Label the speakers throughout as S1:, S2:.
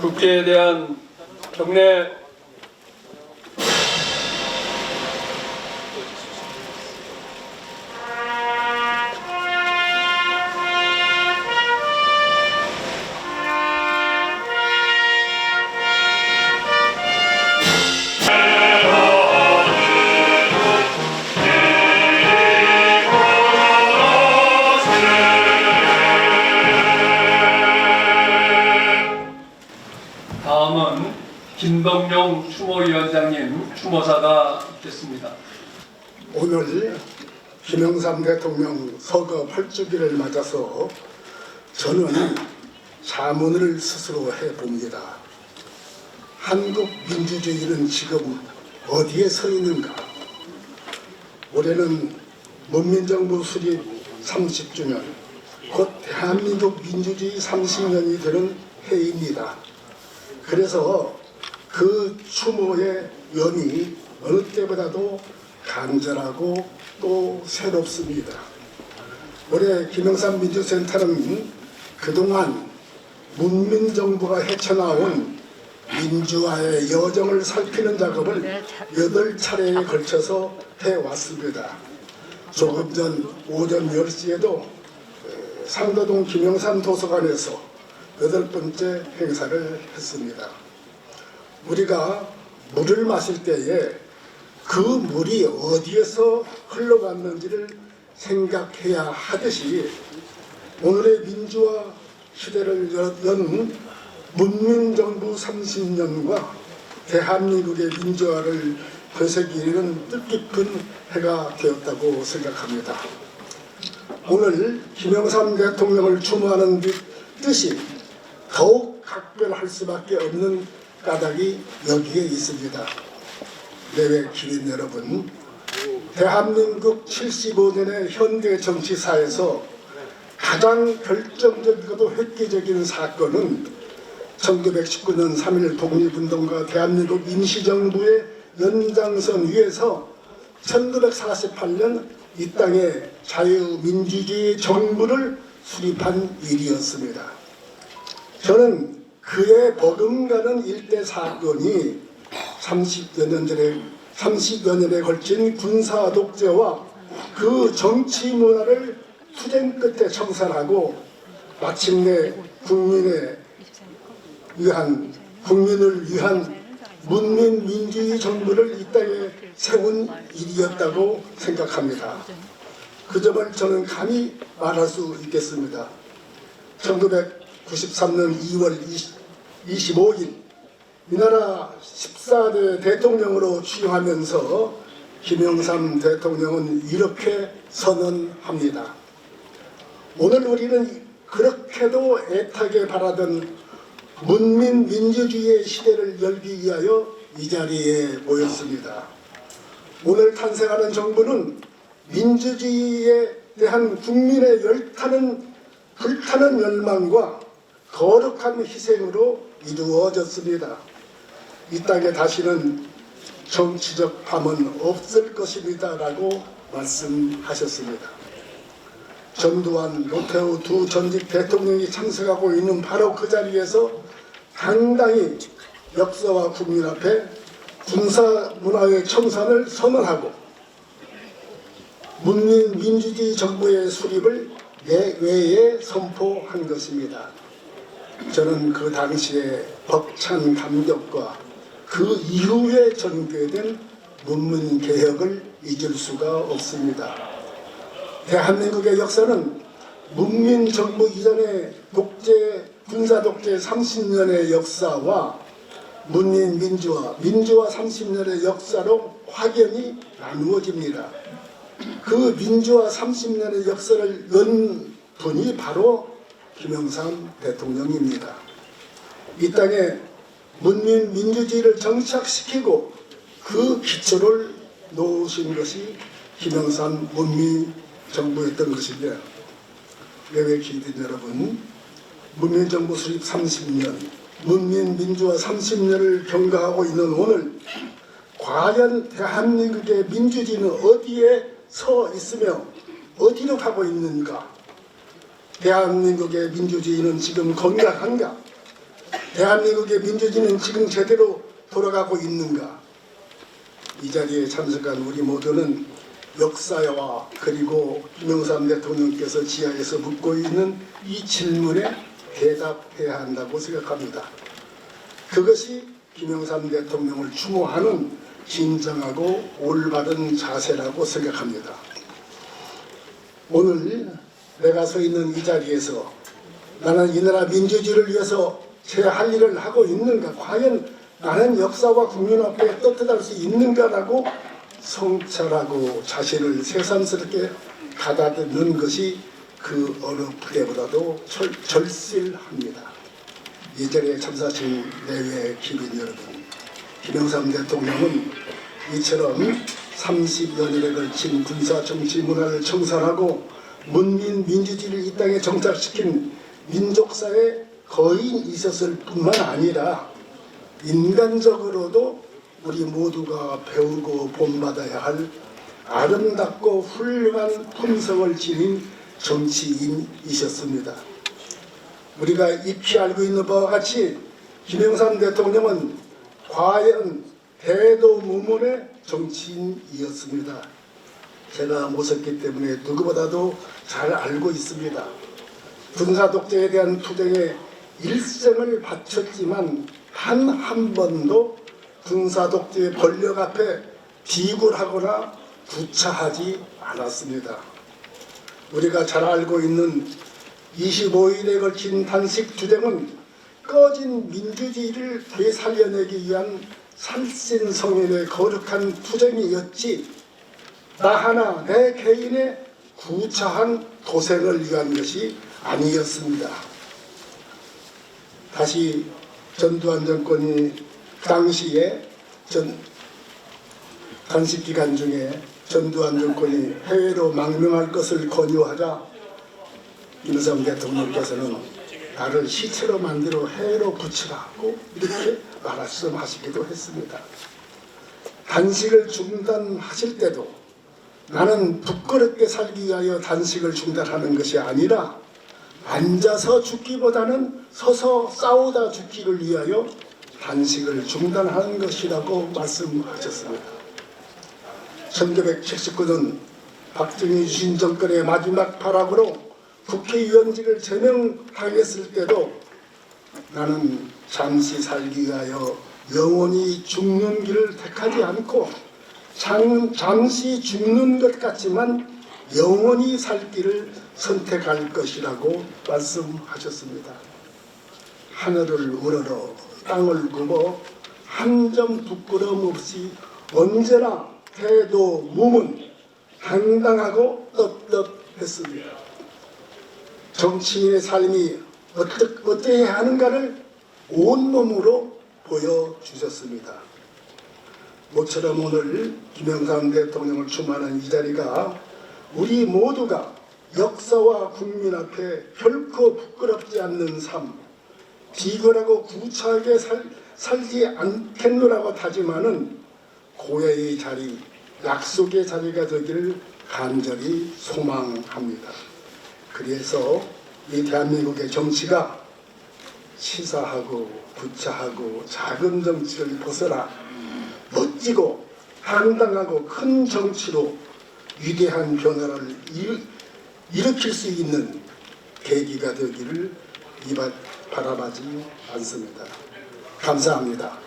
S1: 국회에 대한 경례. 다음은 김동룡 추모위원장님 추모사가 있겠습니다.
S2: 오늘 김영삼 대통령 서거 8주기를 맞아서 저는 자문을 스스로 해봅니다. 한국 민주주의는 지금 어디에 서 있는가? 올해는 문민정부 수립 30주년, 곧 대한민국 민주주의 30년이 되는 해입니다. 그래서 그 추모의 연이 어느 때보다도 간절하고 또 새롭습니다. 올해 김영삼 민주센터는 그동안 문민정부가 헤쳐나온 민주화의 여정을 살피는 작업을 8차례에 걸쳐서 해왔습니다. 조금 전 오전 10시에도 상도동 김영삼 도서관에서 8번째 행사를 했습니다. 우리가 물을 마실 때에 그 물이 어디에서 흘러갔는지를 생각해야 하듯이 오늘의 민주화 시대를 연 문민정부 30년과 대한민국의 민주화를 되새기는 뜻깊은 해가 되었다고 생각합니다. 오늘 김영삼 대통령을 추모하는 뜻이 더욱 각별할 수밖에 없는 까닭이 여기에 있습니다. 내외 기린 여러분, 대한민국 75년의 현대 정치사에서 가장 결정적이고 획기적인 사건은 1919년 3.1 독립운동과 대한민국 임시정부의 연장선 위에서 1948년 이 땅에 자유민주주의 정부를 수립한 일이었습니다. 저는 그에 버금가는 일대 사건이 30여 년에 걸친 군사 독재와 그 정치 문화를 투쟁 끝에 청산하고 마침내 국민을 위한 문민 민주주의 정부를 이 땅에 세운 일이었다고 생각합니다. 그 점을 저는 감히 말할 수 있겠습니다. 1993년 2월 25일 이 나라 14대 대통령으로 취임하면서 김영삼 대통령은 이렇게 선언합니다. 오늘 우리는 그렇게도 애타게 바라던 문민 민주주의의 시대를 열기 위하여 이 자리에 모였습니다. 오늘 탄생하는 정부는 민주주의에 대한 국민의 불타는 열망과 거룩한 희생으로 이루어졌습니다. 이 땅에 다시는 정치적 밤은 없을 것입니다 라고 말씀하셨습니다. 전두환, 노태우 두 전직 대통령이 참석하고 있는 바로 그 자리에서 당당히 역사와 국민 앞에 군사문화의 청산을 선언하고 문민 민주주의 정부의 수립을 내외에 선포한 것입니다. 저는 그 당시에 벅찬 감격과 그 이후에 전개된 문민개혁을 잊을 수가 없습니다. 대한민국의 역사는 문민정부 이전의 군사독재 30년의 역사와 문민민주화, 민주화 30년의 역사로 확연히 나누어집니다. 그 민주화 30년의 역사를 연 분이 바로 김영삼 대통령입니다. 이 땅에 문민 민주주의를 정착시키고 그 기초를 놓으신 것이 김영삼 문민정부였던 것인데, 내외 기린 여러분, 문민정부 수립 30년, 문민 민주화 30년을 경과하고 있는 오늘 과연 대한민국의 민주주의는 어디에 서 있으며 어디로 가고 있는가? 대한민국의 민주주의는 지금 건강한가? 대한민국의 민주주의는 지금 제대로 돌아가고 있는가? 이 자리에 참석한 우리 모두는 역사와 그리고 김영삼 대통령께서 지하에서 묻고 있는 이 질문에 대답해야 한다고 생각합니다. 그것이 김영삼 대통령을 추모하는 진정하고 올바른 자세라고 생각합니다. 오늘 내가 서 있는 이 자리에서 나는 이 나라 민주주의를 위해서 제 할 일을 하고 있는가? 과연 나는 역사와 국민 앞에 떳떳할 수 있는가라고 성찰하고 자신을 새삼스럽게 가다듬는 것이 그 어느 때보다도 절실합니다. 이 자리에 참석하신 내외 기빈 여러분, 김영삼 대통령은 이처럼 30여 년에 걸친 군사 정치 문화를 청산하고 문민 민주주의를 이 땅에 정착시킨 민족사의 거인이셨을 뿐만 아니라 인간적으로도 우리 모두가 배우고 본받아야 할 아름답고 훌륭한 품성을 지닌 정치인이셨습니다. 우리가 익히 알고 있는 바와 같이 김영삼 대통령은 과연 대도무문의 정치인이었습니다. 제가 모셨기 때문에 누구보다도 잘 알고 있습니다. 군사 독재에 대한 투쟁에 일생을 바쳤지만 한 번도 군사 독재의 권력 앞에 비굴하거나 구차하지 않았습니다. 우리가 잘 알고 있는 25일에 걸친 단식 투쟁은 꺼진 민주주의를 되살려내기 위한 살신성인의 거룩한 투쟁이었지 나 하나 내 개인의 구차한 도생을 위한 것이 아니었습니다. 다시 전두환 정권이 당시에 단식기간 중에 전두환 정권이 해외로 망명할 것을 권유하자 김영삼 대통령께서는 나를 시체로 만들어 해외로 부치라고 이렇게 말씀하시기도 했습니다. 단식을 중단하실 때도 나는 부끄럽게 살기 위하여 단식을 중단하는 것이 아니라 앉아서 죽기보다는 서서 싸우다 죽기를 위하여 단식을 중단하는 것이라고 말씀하셨습니다. 1979년 박정희 유신 정권의 마지막 발악으로 국회의원직을 제명당했을 때도 나는 잠시 살기 위하여 영원히 죽는 길을 택하지 않고 잠시 죽는 것 같지만 영원히 살 길을 선택할 것이라고 말씀하셨습니다. 하늘을 우러러 땅을 굽어 한 점 부끄러움 없이 언제나 태도무문 당당하고 떳떳했습니다. 정치인의 삶이 어떠해야 하는가를 온몸으로 보여주셨습니다. 모처럼 오늘 김영삼 대통령을 추모하는 이 자리가 우리 모두가 역사와 국민 앞에 결코 부끄럽지 않는 삶, 비굴하고 구차하게 살지 않겠노라고 다짐하는 고해의 자리, 약속의 자리가 되기를 간절히 소망합니다. 그래서 이 대한민국의 정치가 치사하고 구차하고 작은 정치를 벗어나 멋지고 당당하고 큰 정치로 위대한 변화를 일으킬 수 있는 계기가 되기를 바라마지 않습니다. 감사합니다.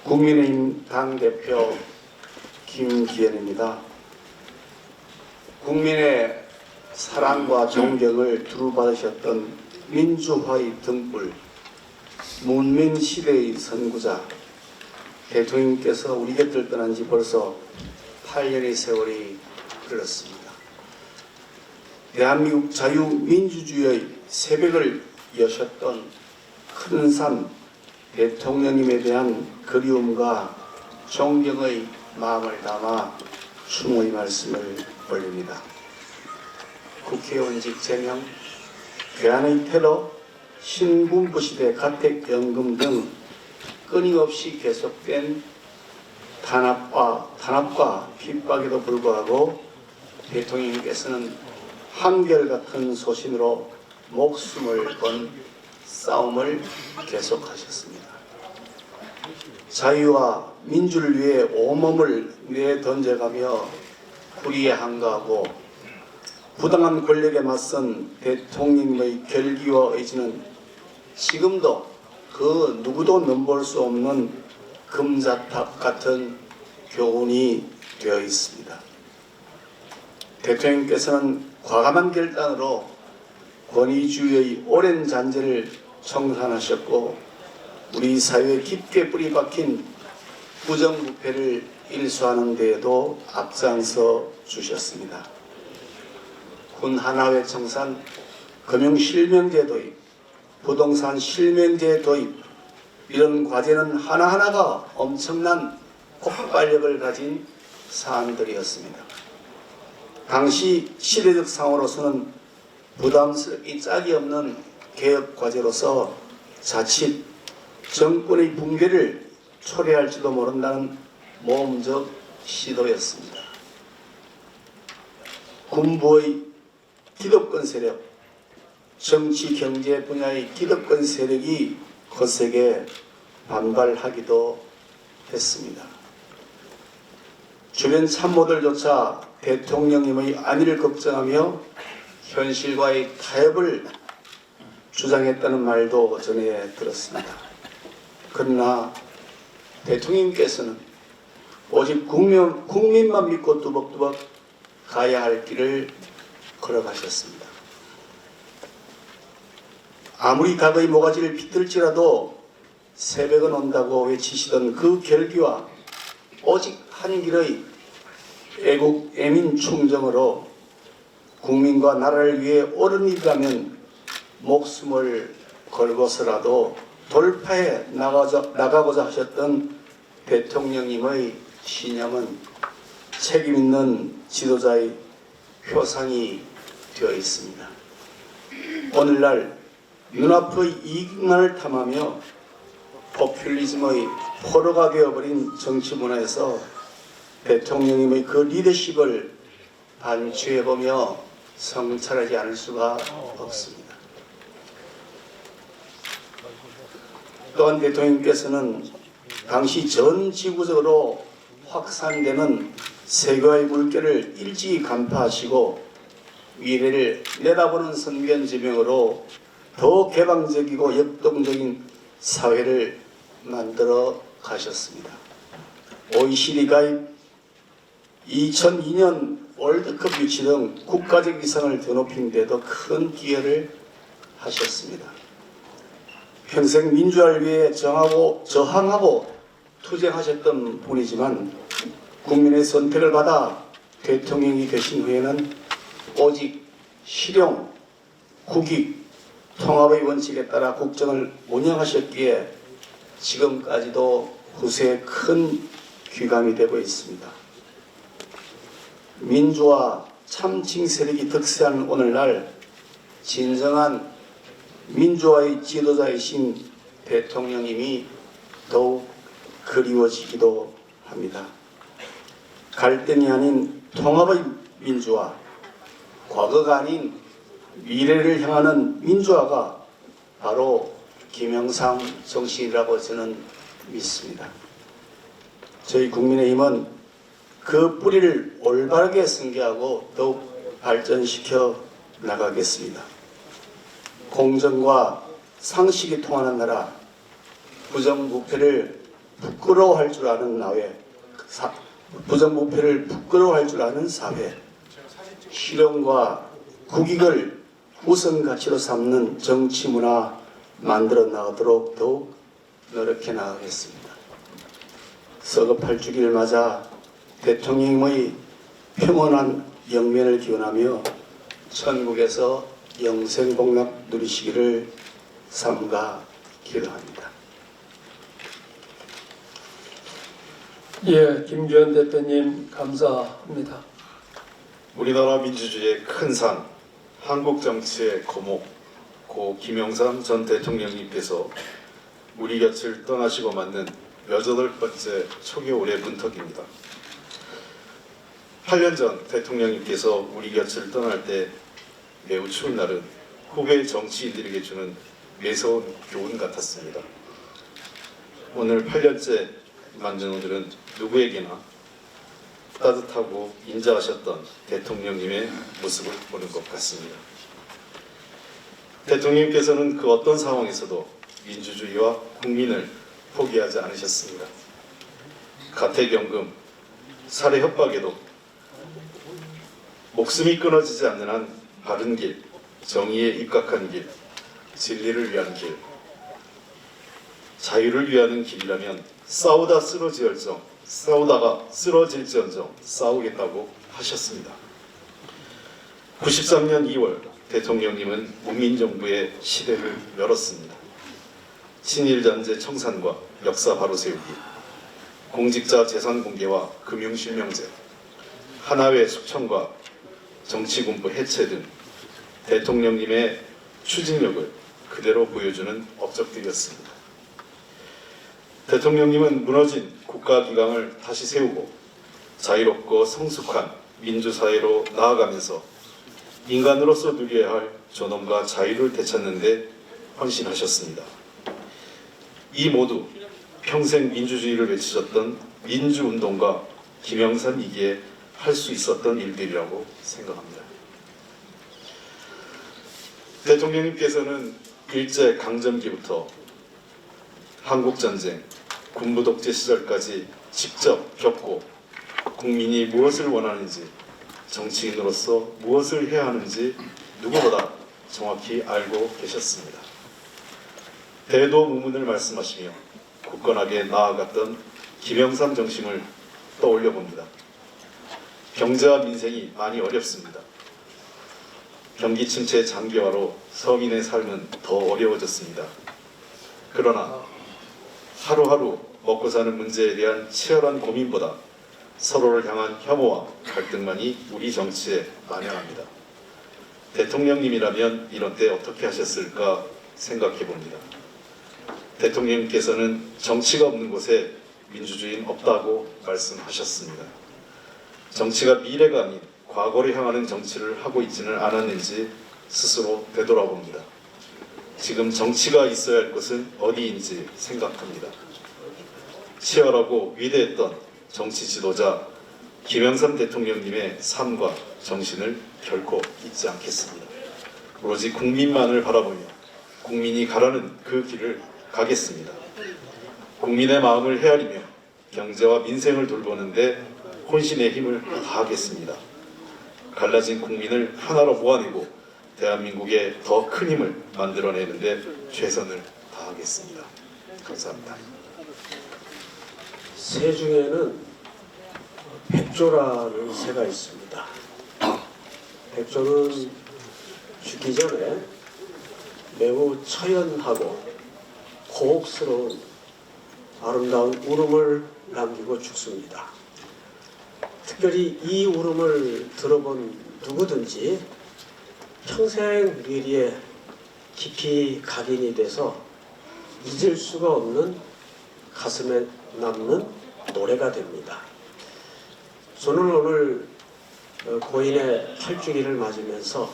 S3: 국민의힘 당대표 김기현입니다. 국민의 사랑과 존경을 두루받으셨던 민주화의 등불, 문민시대의 선구자, 대통령께서 우리 곁을 떠난 지 벌써 8년의 세월이 흘렀습니다. 대한민국 자유민주주의의 새벽을 여셨던 큰 산 대통령님에 대한 그리움과 존경의 마음을 담아 추모의 말씀을 올립니다. 국회의원직 제명, 괴한의 테러, 신군부 시대 가택연금 등 끊임없이 계속된 탄압과 핍박에도 불구하고 대통령께서는 한결같은 소신으로 목숨을 건 싸움을 계속하셨습니다. 자유와 민주를 위해 온몸을 내던져가며 불의에 항거하고 부당한 권력에 맞선 대통령의 결기와 의지는 지금도 그 누구도 넘볼 수 없는 금자탑 같은 교훈이 되어 있습니다. 대통령께서는 과감한 결단으로 권위주의의 오랜 잔재를 청산하셨고 우리 사회에 깊게 뿌리 박힌 부정부패를 일소하는 데에도 앞장서 주셨습니다. 군 하나회 청산, 금융실명제 도입, 부동산 실명제 도입 이런 과제는 하나하나가 엄청난 폭발력을 가진 사안들이었습니다. 당시 시대적 상황으로서는 부담스럽기 짝이 없는 개혁 과제로서 자칫 정권의 붕괴를 초래할지도 모른다는 모험적 시도였습니다. 군부의 기득권 세력, 정치 경제 분야의 기득권 세력이 거세게 반발하기도 했습니다. 주변 참모들조차 대통령님의 안위를 걱정하며 현실과의 타협을 주장했다는 말도 전해 들었습니다. 그러나 대통령께서는 오직 국민만 믿고 뚜벅뚜벅 가야 할 길을 걸어가셨습니다. 아무리 닭의 모가지를 비틀지라도 새벽은 온다고 외치시던 그 결기와 오직 한 길의 애국 애민 충정으로 국민과 나라를 위해 옳은 일이라면 목숨을 걸고서라도 돌파해 나가고자 하셨던 대통령님의 신념은 책임있는 지도자의 표상이 되어 있습니다. 오늘날 눈앞의 이익만을 탐하며 포퓰리즘의 포로가 되어버린 정치 문화에서 대통령님의 그 리더십을 반추해보며 성찰하지 않을 수가 없습니다. 또한 대통령께서는 당시 전 지구적으로 확산되는 세계화의 물결을 일찍이 간파하시고 미래를 내다보는 선견지명으로 더 개방적이고 역동적인 사회를 만들어 가셨습니다. OECD 가입, 2002년 월드컵 유치 등 국가적 위상을 드높인 데도 큰 기여를 하셨습니다. 평생 민주화를 위해 저항하고 투쟁하셨던 분이지만 국민의 선택을 받아 대통령이 되신 후에는 오직 실용, 국익, 통합의 원칙에 따라 국정을 운영하셨기에 지금까지도 후세에 큰 귀감이 되고 있습니다. 민주화 참칭 세력이 득세하는 오늘날 진정한 민주화의 지도자이신 대통령님이 더욱 그리워지기도 합니다. 갈등이 아닌 통합의 민주화, 과거가 아닌 미래를 향하는 민주화가 바로 김영삼 정신이라고 저는 믿습니다. 저희 국민의힘은 그 뿌리를 올바르게 승계하고 더욱 발전시켜 나가겠습니다. 공정과 상식이 통하는 나라, 부정부패를 부끄러워할 줄 아는 사회, 실용과 국익을 우선 가치로 삼는 정치 문화 만들어 나가도록 더욱 노력해 나가겠습니다. 서거 8주기를 맞아 대통령의 평온한 영면을 기원하며 천국에서 영생복락 누리시기를 삼가 기도합니다.
S1: 예, 김기현 대표님 감사합니다.
S4: 우리나라 민주주의의 큰 산, 한국 정치의 거목 고 김영삼 전 대통령님께서 우리 곁을 떠나시고 맞는 18번째 초기 올해 문턱입니다. 8년 전 대통령님께서 우리 곁을 떠날 때 매우 추운 날은 후배 정치인들에게 주는 매서운 교훈 같았습니다. 오늘 8년째 맞는 오늘은 누구에게나 따뜻하고 인자하셨던 대통령님의 모습을 보는 것 같습니다. 대통령님께서는 그 어떤 상황에서도 민주주의와 국민을 포기하지 않으셨습니다. 가택연금, 살해 협박에도 목숨이 끊어지지 않는 한 바른 길, 정의에 입각한 길, 진리를 위한 길, 자유를 위하는 길이라면 싸우다가 쓰러질지언정 싸우겠다고 하셨습니다. 93년 2월 대통령님은 문민정부의 시대를 열었습니다. 친일잔재 청산과 역사 바로 세우기, 공직자 재산 공개와 금융실명제, 하나회 숙청과 정치군부 해체 등 대통령님의 추진력을 그대로 보여주는 업적들이었습니다. 대통령님은 무너진 국가기강을 다시 세우고 자유롭고 성숙한 민주사회로 나아가면서 인간으로서 누려야 할 존엄과 자유를 되찾는 데 헌신하셨습니다. 이 모두 평생 민주주의를 외치셨던 민주운동가 김영삼이기에 할 수 있었던 일들이라고 생각합니다. 대통령님께서는 일제강점기부터 한국전쟁, 군부독재 시절까지 직접 겪고 국민이 무엇을 원하는지, 정치인으로서 무엇을 해야 하는지 누구보다 정확히 알고 계셨습니다. 대도무문을 말씀하시며 굳건하게 나아갔던 김영삼 정신을 떠올려 봅니다. 경제와 민생이 많이 어렵습니다. 경기 침체 장기화로 서민의 삶은 더 어려워졌습니다. 그러나 하루하루 먹고 사는 문제에 대한 치열한 고민보다 서로를 향한 혐오와 갈등만이 우리 정치에 만연합니다. 대통령님이라면 이런 때 어떻게 하셨을까 생각해 봅니다. 대통령님께서는 정치가 없는 곳에 민주주의는 없다고 말씀하셨습니다. 정치가 미래가 아닌 과거를 향하는 정치를 하고 있지는 않았는지 스스로 되돌아봅니다. 지금 정치가 있어야 할 곳은 어디인지 생각합니다. 치열하고 위대했던 정치 지도자 김영삼 대통령님의 삶과 정신을 결코 잊지 않겠습니다. 오로지 국민만을 바라보며 국민이 가라는 그 길을 가겠습니다. 국민의 마음을 헤아리며 경제와 민생을 돌보는데 혼신의 힘을 다하겠습니다. 갈라진 국민을 하나로 모아내고 대한민국에 더 큰 힘을 만들어내는데 최선을 다하겠습니다. 감사합니다.
S5: 새 중에는 백조라는 새가 있습니다. 백조는 죽기 전에 매우 처연하고 고혹스러운 아름다운 울음을 남기고 죽습니다. 특별히 이 울음을 들어본 누구든지 평생 뇌리에 깊이 각인이 돼서 잊을 수가 없는 가슴에 남는 노래가 됩니다. 저는 오늘 고인의 8주기를 맞으면서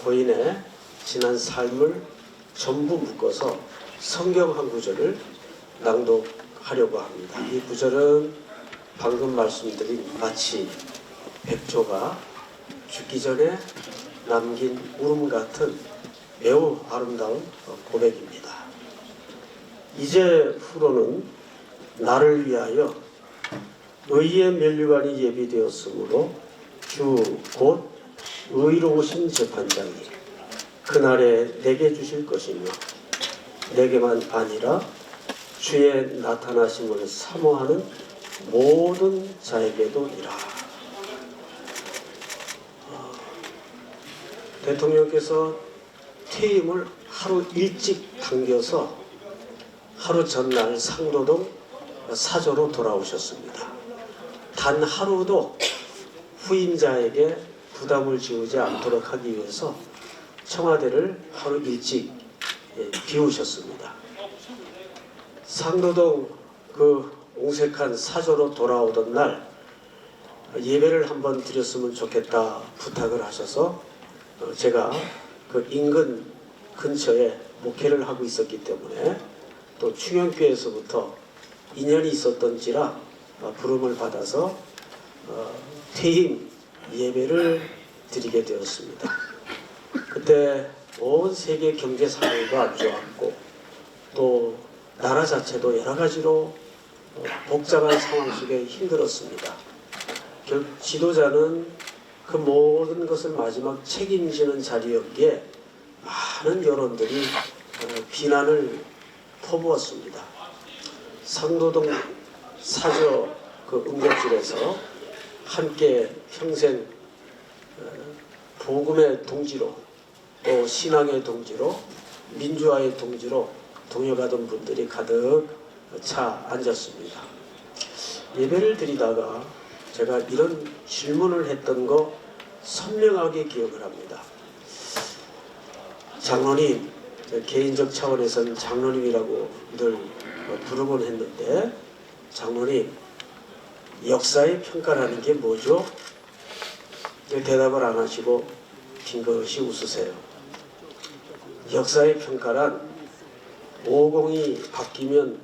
S5: 고인의 지난 삶을 전부 묶어서 성경 한 구절을 낭독하려고 합니다. 이 구절은 방금 말씀드린 마치 백조가 죽기 전에 남긴 울음 같은 매우 아름다운 고백입니다. 이제후로는 나를 위하여 의의 면류관이 예비되었으므로 주 곧 의로우신 재판장이 그날에 내게 주실 것이며 내게만 아니라 주의 나타나심을 사모하는 모든 자에게도이라. 대통령께서 퇴임을 하루 일찍 당겨서 하루 전날 상도동 사저로 돌아오셨습니다. 단 하루도 후임자에게 부담을 지우지 않도록 하기 위해서 청와대를 하루 일찍 비우셨습니다. 상도동 그 옹색한 사저로 돌아오던 날 예배를 한번 드렸으면 좋겠다 부탁을 하셔서 제가 그 인근 근처에 목회를 하고 있었기 때문에 또 충영교회에서부터 인연이 있었던지라 부름을 받아서 퇴임 예배를 드리게 되었습니다. 그때 온 세계 경제 상황도 안 좋았고 또 나라 자체도 여러 가지로 복잡한 상황 속에 힘들었습니다. 지도자는 그 모든 것을 마지막 책임지는 자리였기에 많은 여론들이 비난을 퍼부었습니다. 상도동 사저 그 응급실에서 함께 평생 복음의 동지로 또 신앙의 동지로 민주화의 동지로 동역하던 분들이 가득 차 앉았습니다. 예배를 드리다가 제가 이런 질문을 했던 거 선명하게 기억을 합니다. 장로님, 개인적 차원에서는 장로님이라고 늘 부르곤 했는데 장로님, 역사의 평가라는 게 뭐죠? 대답을 안 하시고 빙긋이 웃으세요. 역사의 평가란 50이 바뀌면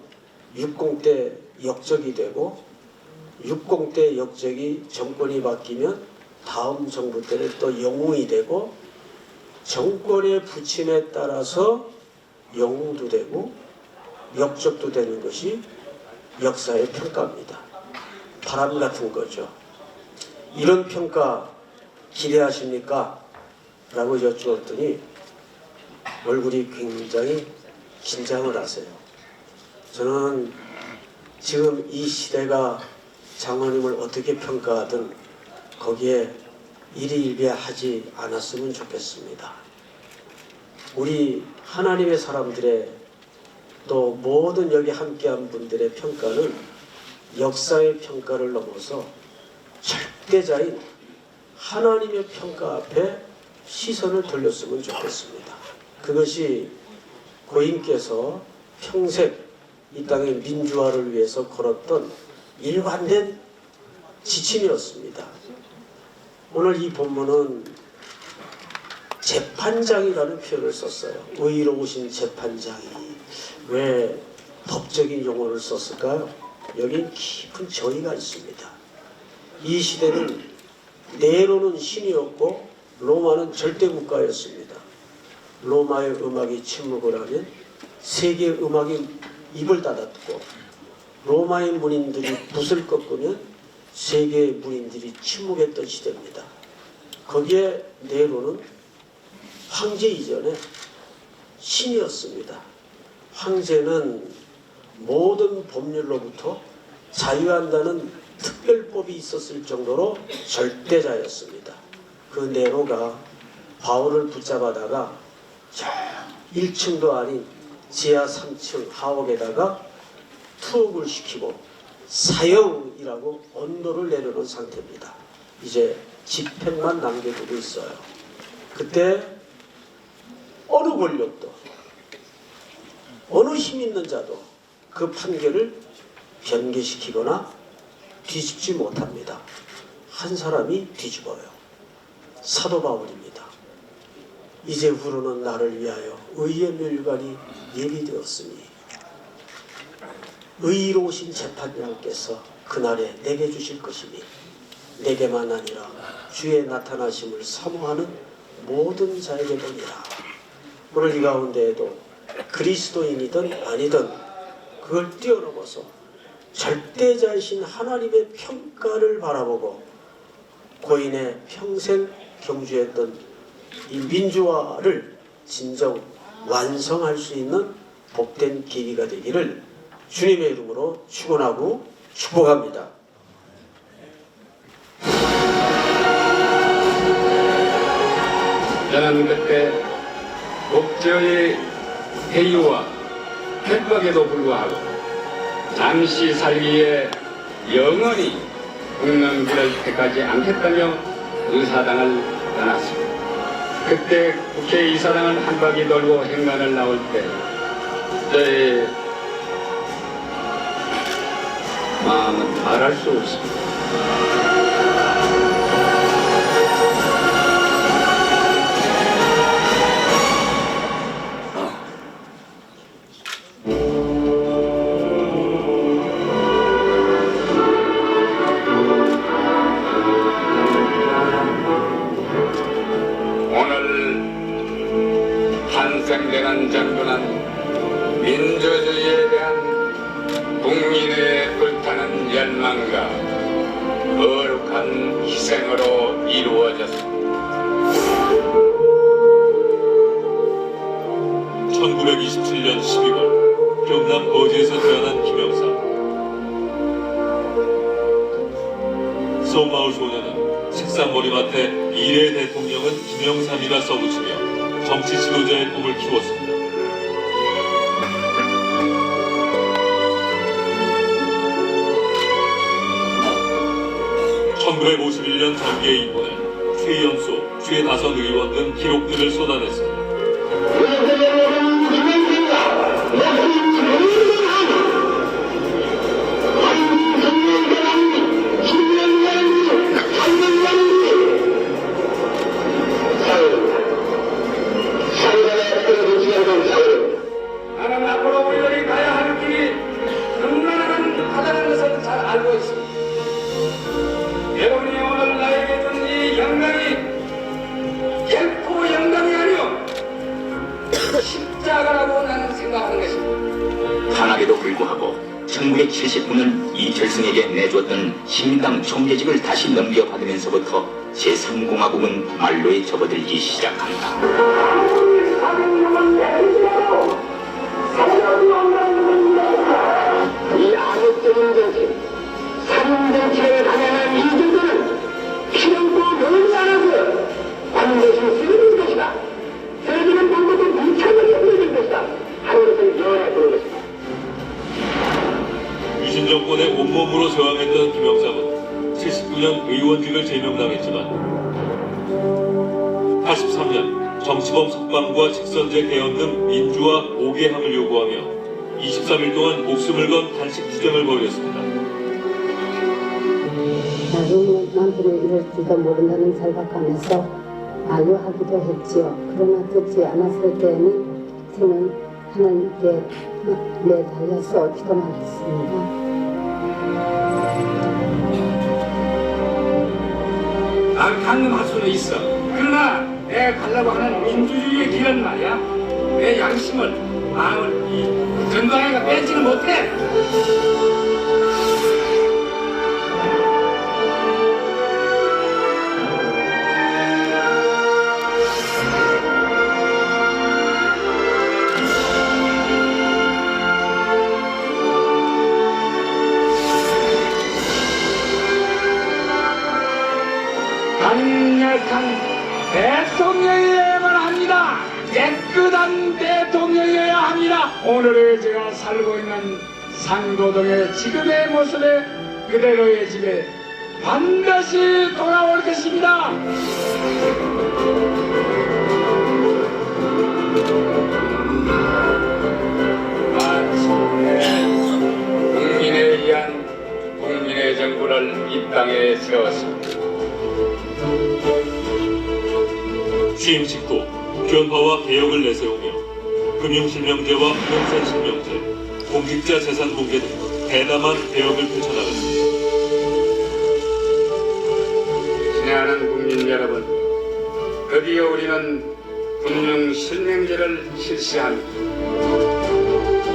S5: 60대 역적이 되고 60대 역적이 정권이 바뀌면 다음 정부 때는 또 영웅이 되고 정권의 부침에 따라서 영웅도 되고 역적도 되는 것이 역사의 평가입니다. 바람 같은 거죠. 이런 평가 기대하십니까? 라고 여쭈었더니 얼굴이 굉장히 긴장을 하세요. 저는 지금 이 시대가 장로님을 어떻게 평가하든 거기에 일희일비하지 않았으면 좋겠습니다. 우리 하나님의 사람들의 또 모든 여기 함께한 분들의 평가는 역사의 평가를 넘어서 절대자인 하나님의 평가 앞에 시선을 돌렸으면 좋겠습니다. 그것이 고인께서 평생 이 땅의 민주화를 위해서 걸었던 일관된 지침이었습니다. 오늘 이 본문은 재판장이라는 표현을 썼어요. 의로우신 재판장이. 왜 법적인 용어를 썼을까요? 여긴 깊은 정의가 있습니다. 이 시대는 네로는 신이었고 로마는 절대국가였습니다. 로마의 음악이 침묵을 하면 세계의 음악이 입을 닫았고 로마의 문인들이 붓을 꺾으면 세계의 문인들이 침묵했던 시대입니다. 거기에 네로는 황제 이전에 신이었습니다. 황제는 모든 법률로부터 자유한다는 특별법이 있었을 정도로 절대자였습니다. 그 네로가 바울을 붙잡아다가 1층도 아닌 지하 3층 하옥에다가 투옥을 시키고 사형이라고 언도를 내려놓은 상태입니다. 이제 집행만 남겨두고 있어요. 그때 어느 권력도 어느 힘 있는 자도 그 판결을 변개시키거나 뒤집지 못합니다. 한 사람이 뒤집어요. 사도 바울입니다. 이제후로는 나를 위하여 의의 멸관이 예비되었으니 의로우신 재판장께서 그날에 내게 주실 것이니 내게만 아니라 주의 나타나심을 사모하는 모든 자에게 보니라. 오늘 이 가운데에도 그리스도인이든 아니든 그걸 뛰어넘어서 절대자이신 하나님의 평가를 바라보고 고인의 평생 경주했던 이 민주화를 진정 완성할 수 있는 복된 계기가 되기를 주님의 이름으로 축원하고 축복합니다.
S6: 저는 그때 독재의 회유와 핍박에도 불구하고 잠시 살기에 영원히 국난 길을 택하지 않겠다며 의사당을 떠났습니다. 그때 국회의사당을 한 바퀴 돌고 행간을 나올 때 저의 마음은 말할 수 없습니다. 오늘 탄생되는 정부는 민주주의에 대한 국민의 불타는 열망과 거룩한 희생으로 이루어졌습니다.
S7: 1927년 12월 경남 거제에서 태어난 김영삼. 수원마을 소녀는 책상 머리맡에 미래 대통령은 김영삼이라 써붙이며 정치 지도자의 꿈을 키웠습니다. (1951년) 정계에 입문해 최연소, 최다선 의원 등 기록들을 쏟아냈습니다.
S6: 나는 앞으로 우리들이 가야 할 길이 험난하다는 것을 잘 알고 있습니다. 여러분이 오늘 나에게 준 이 영광이 결코 영광이 아니오 십자가라고 나는 생각하는 것입니다.
S8: 탄압에도 불구하고 1979년 이철승에게 내줬던 신민당 총재직을 다시 넘겨받으면서부터 제3공화국은 말로에 접어들기 시작한다.
S5: 이 암흑적인 정신, 살인정치를 강행한 이들들은 피령고 명을 안 하고 반드시 쓰러질 것이다. 쓰러지는 방법은 무차별히 쓰러질 것이다. 하는 것을 명하도록 것이다.
S7: 유신 정권의 온몸으로 저항했던 김영삼은 79년 의원직을 제명당했지만 83년 정치범 석방과 직선제 개헌 등 민주화 5개항을 요구하며 23일 동안 목숨을 건 단식 투쟁을 벌였습니다.
S9: 나중에 남편이 이럴 줄도 모른다는 절박함에서 아유하기도 했지요. 그러나 듣지 않았을 때에는 저는 하나님께 매달려서 기도만 했습니다.
S6: 난 강림할 수는 있어. 그러나 내가 가려고 하는 민주주의의 길은 말이야. 내 양심을, 마음을 이 전광애가 빼지는 못해. 강력한 대통령이어야만 합니다. 깨끗한 대통령이어야 합니다. 오늘의 제가 살고 있는 상도동의 지금의 모습에 그대로의 집에 반드시 돌아올 것입니다. 마침내 국민에 의한 국민의 정부를 이 땅에 세웠습니다.
S7: 취임 직후 변화와 개혁을 내세우며 금융실명제와 부동산실명제, 공직자 재산 공개 등 대담한 개혁을 펼쳐나갔습니다.
S6: 친애하는 국민 여러분, 드디어 우리는 금융실명제를 실시합니다.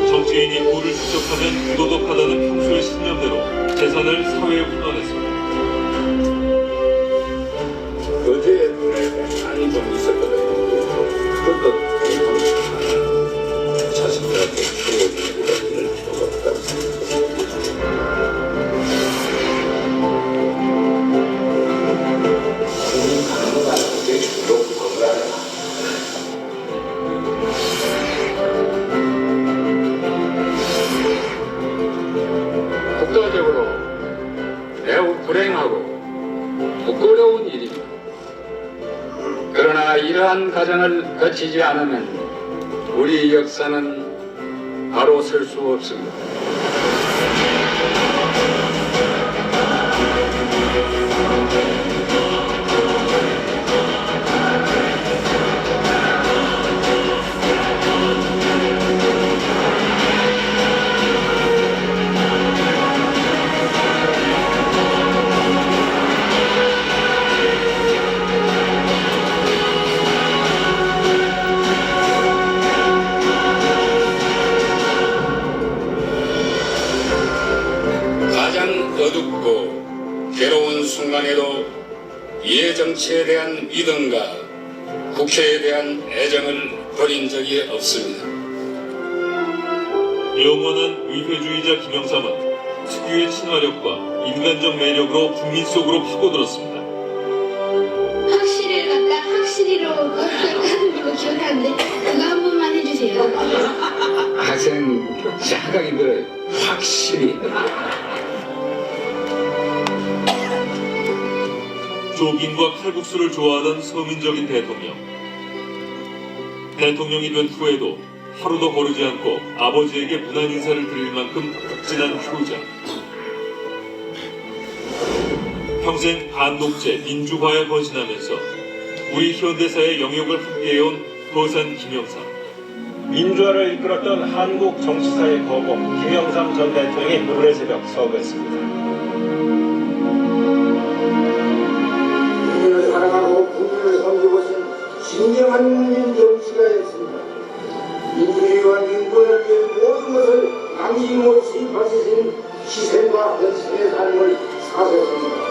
S7: 정치인이 부를 축적하면 부도덕하다는 평소의 신념대로 재산을 사회에 풀어냈습니다.
S6: 어제 많이 좀 있었거든요. 그것도 자신들한테 풀어주고 이럴 필요가 없다고 생각합니다. 국가적으로 매우 한 과정을 거치지 않으면 우리 역사는 바로 설 수 없습니다. 가장 어둡고 괴로운 순간에도 이해 정치에 대한 믿음과 국회에 대한 애정을 버린 적이 없습니다.
S7: 영원한 의회주의자 김영삼은 특유의 친화력과 인간적 매력으로 국민 속으로 파고들었습니다.
S10: 확실히 갔다 확실히로 가는 거 기억하는데 그거 한 번만 해주세요.
S6: 학생 잠깐 힘들어요. 확실히.
S7: 조깅과 칼국수를 좋아하던 서민적인 대통령. 대통령이 된 후에도 하루도 거르지 않고 아버지에게 무난 인사를 드릴 만큼 극진한 효자. 평생 반독재 민주화에 헌신하면서 우리 현대사의 영역을 함께해온 거산 김영삼.
S11: 민주화를 이끌었던 한국 정치사의 거공 김영삼 전 대통령이 오늘 새벽 서거했습니다.
S2: 국민을 사랑하고 국민을 섬기고신 진정한 민정치가였습니다. 민주주의와 인권을 위해 모든 것을 남김없이 바치신 희생과 헌신의 삶을 사셨습니다.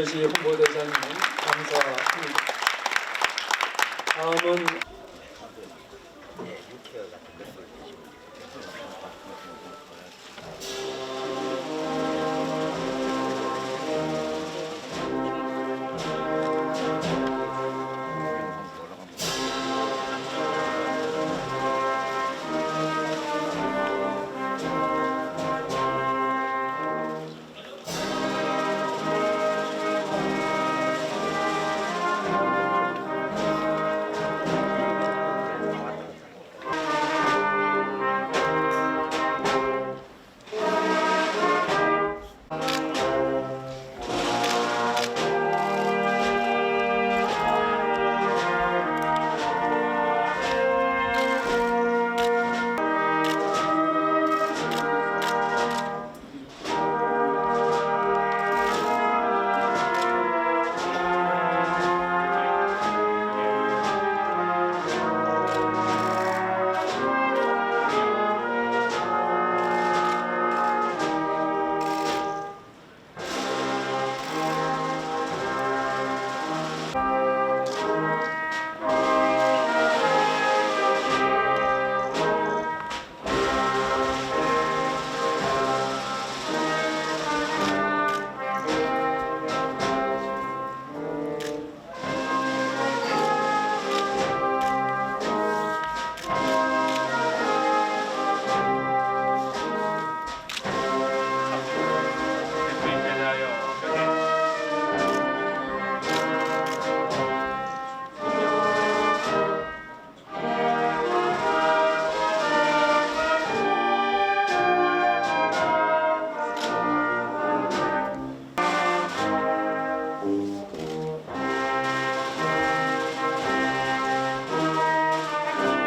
S1: 민주시 홍보대사님 감사합니다. 다음은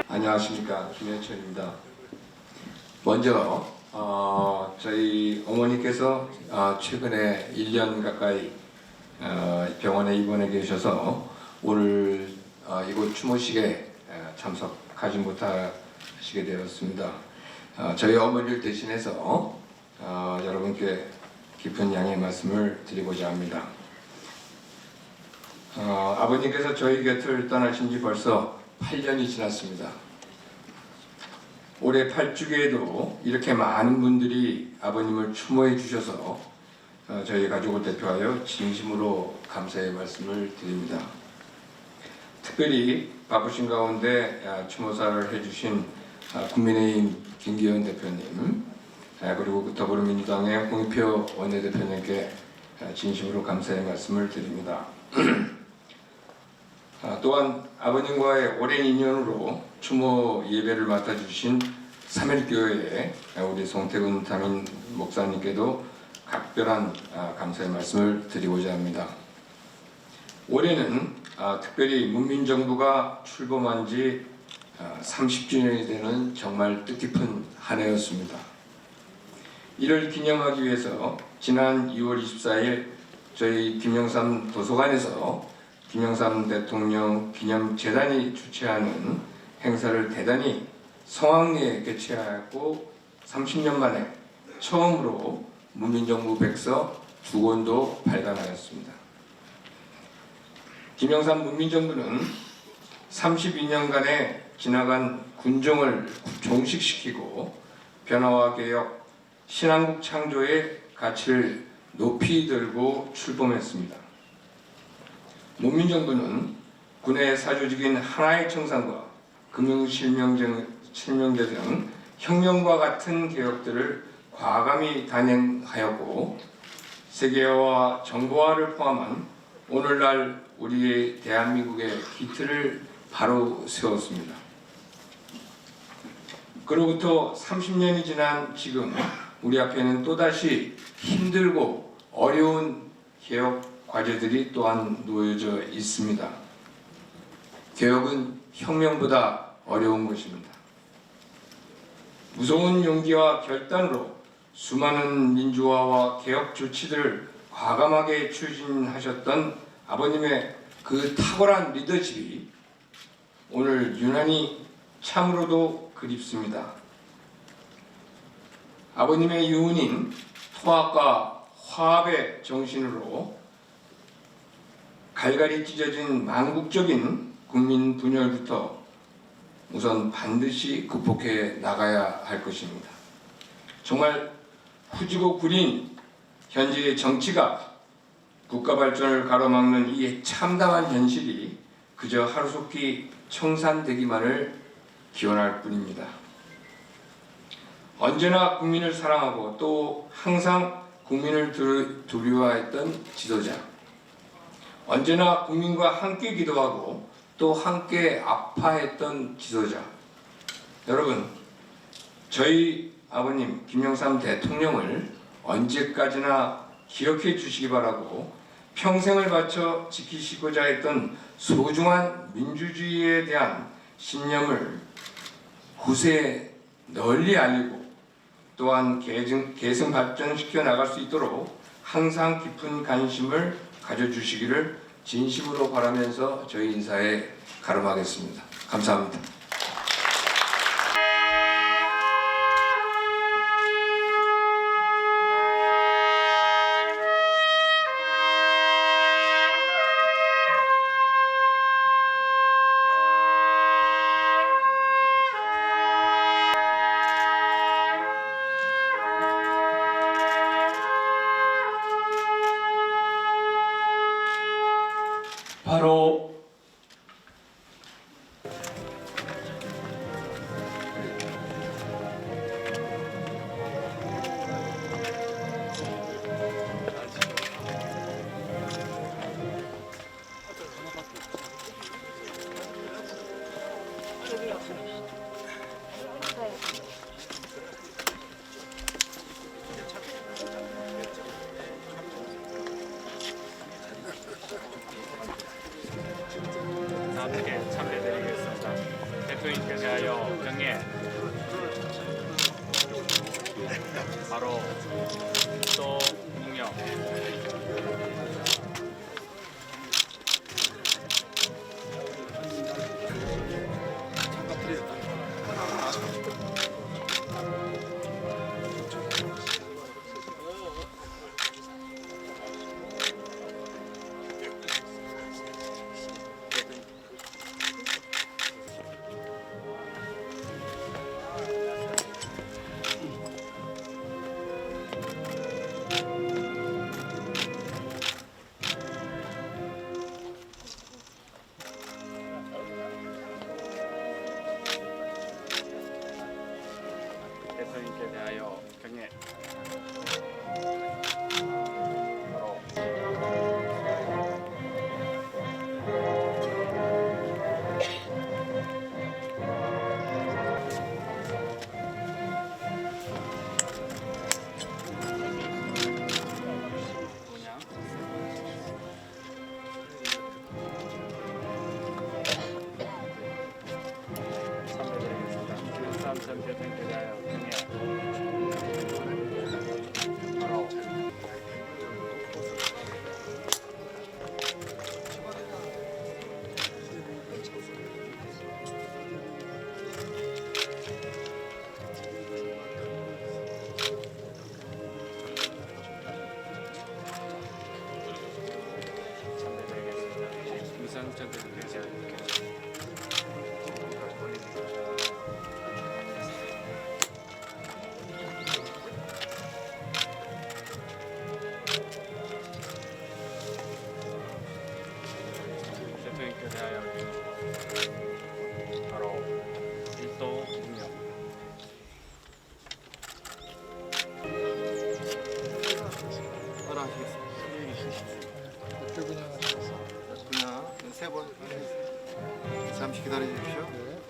S12: 안녕하십니까, 김현철입니다. 먼저 저희 어머니께서 최근에 1년 가까이 병원에 입원해 계셔서 오늘 이곳 추모식에 참석하지 못하시게 되었습니다. 저희 어머니를 대신해서 여러분께 깊은 양해의 말씀을 드리고자 합니다. 아버님께서 저희 곁을 떠나신 지 벌써 8년이 지났습니다. 올해 8주기에도 이렇게 많은 분들이 아버님을 추모해 주셔서 저희 가족을 대표하여 진심으로 감사의 말씀을 드립니다. 특별히 바쁘신 가운데 추모사를 해주신 국민의힘 김기현 대표님, 그리고 더불어민주당의 홍익표 원내대표님께 진심으로 감사의 말씀을 드립니다. 또한 아버님과의 오랜 인연으로 추모 예배를 맡아주신 삼일교회의 우리 송태근 담임 목사님께도 각별한 감사의 말씀을 드리고자 합니다. 올해는 특별히 문민정부가 출범한 지 30주년이 되는 정말 뜻깊은 한 해였습니다. 이를 기념하기 위해서 지난 2월 24일 저희 김영삼 도서관에서 김영삼 대통령 기념재단이 주최하는 행사를 대단히 성황리에 개최하고 30년 만에 처음으로 문민정부 백서 2권도 발간하였습니다. 김영삼 문민정부는 32년간의 지나간 군정을 종식시키고 변화와 개혁, 신한국 창조의 가치를 높이 들고 출범했습니다. 문민정부는 군의 사조직인 하나의 청산과 금융실명제 등 혁명과 같은 개혁들을 과감히 단행하였고 세계화와 정보화를 포함한 오늘날 우리의 대한민국의 기틀을 바로 세웠습니다. 그로부터 30년이 지난 지금 우리 앞에는 또다시 힘들고 어려운 개혁 과제들이 또한 놓여져 있습니다. 개혁은 혁명보다 어려운 것입니다. 무서운 용기와 결단으로 수많은 민주화와 개혁 조치들을 과감하게 추진하셨던 아버님의 그 탁월한 리더십이 오늘 유난히 참으로도 그립습니다. 아버님의 유언인 통합과 화합의 정신으로 갈갈이 찢어진 망국적인 국민 분열부터 우선 반드시 극복해 나가야 할 것입니다. 정말 후지고 구린 현재의 정치가 국가 발전을 가로막는 이 참담한 현실이 그저 하루속히 청산되기만을 기원할 뿐입니다. 언제나 국민을 사랑하고 또 항상 국민을 두려워했던 지도자, 언제나 국민과 함께 기도하고 또 함께 아파했던 지도자. 여러분, 저희 아버님 김영삼 대통령을 언제까지나 기억해 주시기 바라고 평생을 바쳐 지키시고자 했던 소중한 민주주의에 대한 신념을 후세에 널리 알리고 또한 계승 발전시켜 나갈 수 있도록 항상 깊은 관심을 가져주시기를 진심으로 바라면서 저희 인사에 가름하겠습니다. 감사합니다.
S1: 바로
S13: 함께 참배드리겠습니다. 대통령께 대하여 경례. 바로 또 공영. 대통령께 대하여 경례. 전 대통령께 대하여 경례. 바로 참배드리겠습니다. 김상 전 대통령께 대하여 경례.